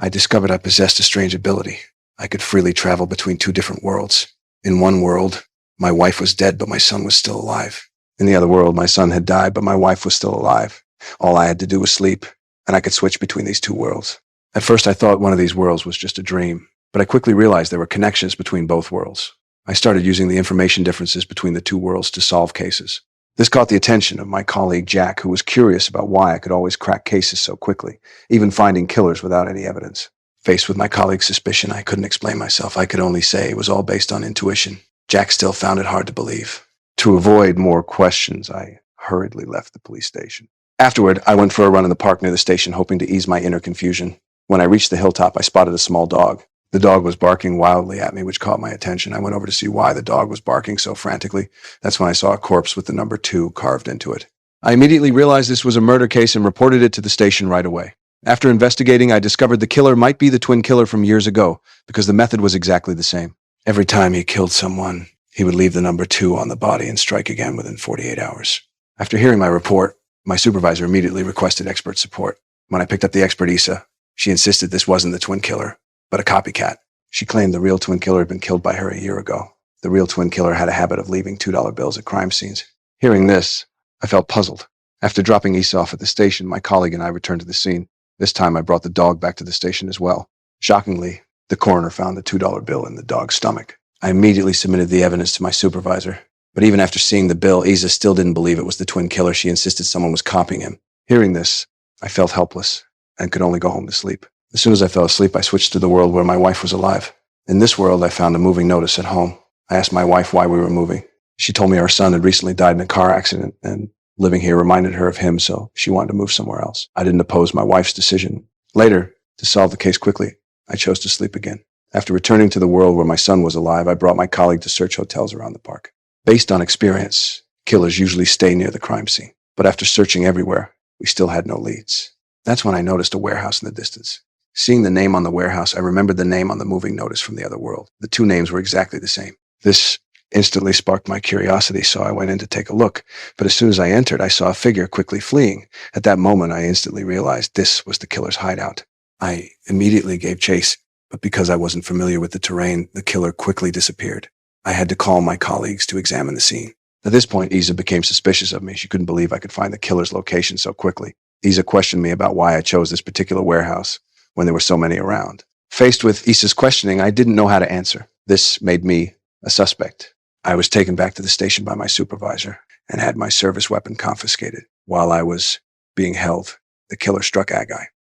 I discovered I possessed a strange ability. I could freely travel between two different worlds. In one world, my wife was dead, but my son was still alive. In the other world, my son had died, but my wife was still alive. All I had to do was sleep, and I could switch between these two worlds. At first, I thought one of these worlds was just a dream, but I quickly realized there were connections between both worlds. I started using the information differences between the two worlds to solve cases. This caught the attention of my colleague Jack, who was curious about why I could always crack cases so quickly, even finding killers without any evidence. Faced with my colleague's suspicion, I couldn't explain myself. I could only say it was all based on intuition. Jack still found it hard to believe. To avoid more questions, I hurriedly left the police station. Afterward, I went for a run in the park near the station, hoping to ease my inner confusion. When I reached the hilltop, I spotted a small dog. The dog was barking wildly at me, which caught my attention. I went over to see why the dog was barking so frantically. That's when I saw a corpse with the number 2 carved into it. I immediately realized this was a murder case and reported it to the station right away. After investigating, I discovered the killer might be the twin killer from years ago, because the method was exactly the same. Every time he killed someone, he would leave the number 2 on the body and strike again within 48 hours. After hearing my report, my supervisor immediately requested expert support. When I picked up the expert Issa, she insisted this wasn't the twin killer, but a copycat. She claimed the real twin killer had been killed by her a year ago. The real twin killer had a habit of leaving $2 bills at crime scenes. Hearing this, I felt puzzled. After dropping Issa off at the station, my colleague and I returned to the scene. This time I brought the dog back to the station as well. Shockingly, the coroner found the $2 bill in the dog's stomach. I immediately submitted the evidence to my supervisor. But even after seeing the bill, Issa still didn't believe it was the twin killer. She insisted someone was copying him. Hearing this, I felt helpless and could only go home to sleep. As soon as I fell asleep, I switched to the world where my wife was alive. In this world, I found a moving notice at home. I asked my wife why we were moving. She told me our son had recently died in a car accident, and living here reminded her of him, so she wanted to move somewhere else. I didn't oppose my wife's decision. Later, to solve the case quickly, I chose to sleep again. After returning to the world where my son was alive, I brought my colleague to search hotels around the park. Based on experience, killers usually stay near the crime scene. But after searching everywhere, we still had no leads. That's when I noticed a warehouse in the distance. Seeing the name on the warehouse, I remembered the name on the moving notice from the other world. The two names were exactly the same. This instantly sparked my curiosity, so I went in to take a look. But as soon as I entered, I saw a figure quickly fleeing. At that moment, I instantly realized this was the killer's hideout. I immediately gave chase, but because I wasn't familiar with the terrain, the killer quickly disappeared. I had to call my colleagues to examine the scene. At this point, Issa became suspicious of me. She couldn't believe I could find the killer's location so quickly. Issa questioned me about why I chose this particular warehouse when there were so many around. Faced with Issa's questioning, I didn't know how to answer. This made me a suspect. I was taken back to the station by my supervisor and had my service weapon confiscated. While I was being held, the killer struck Agai.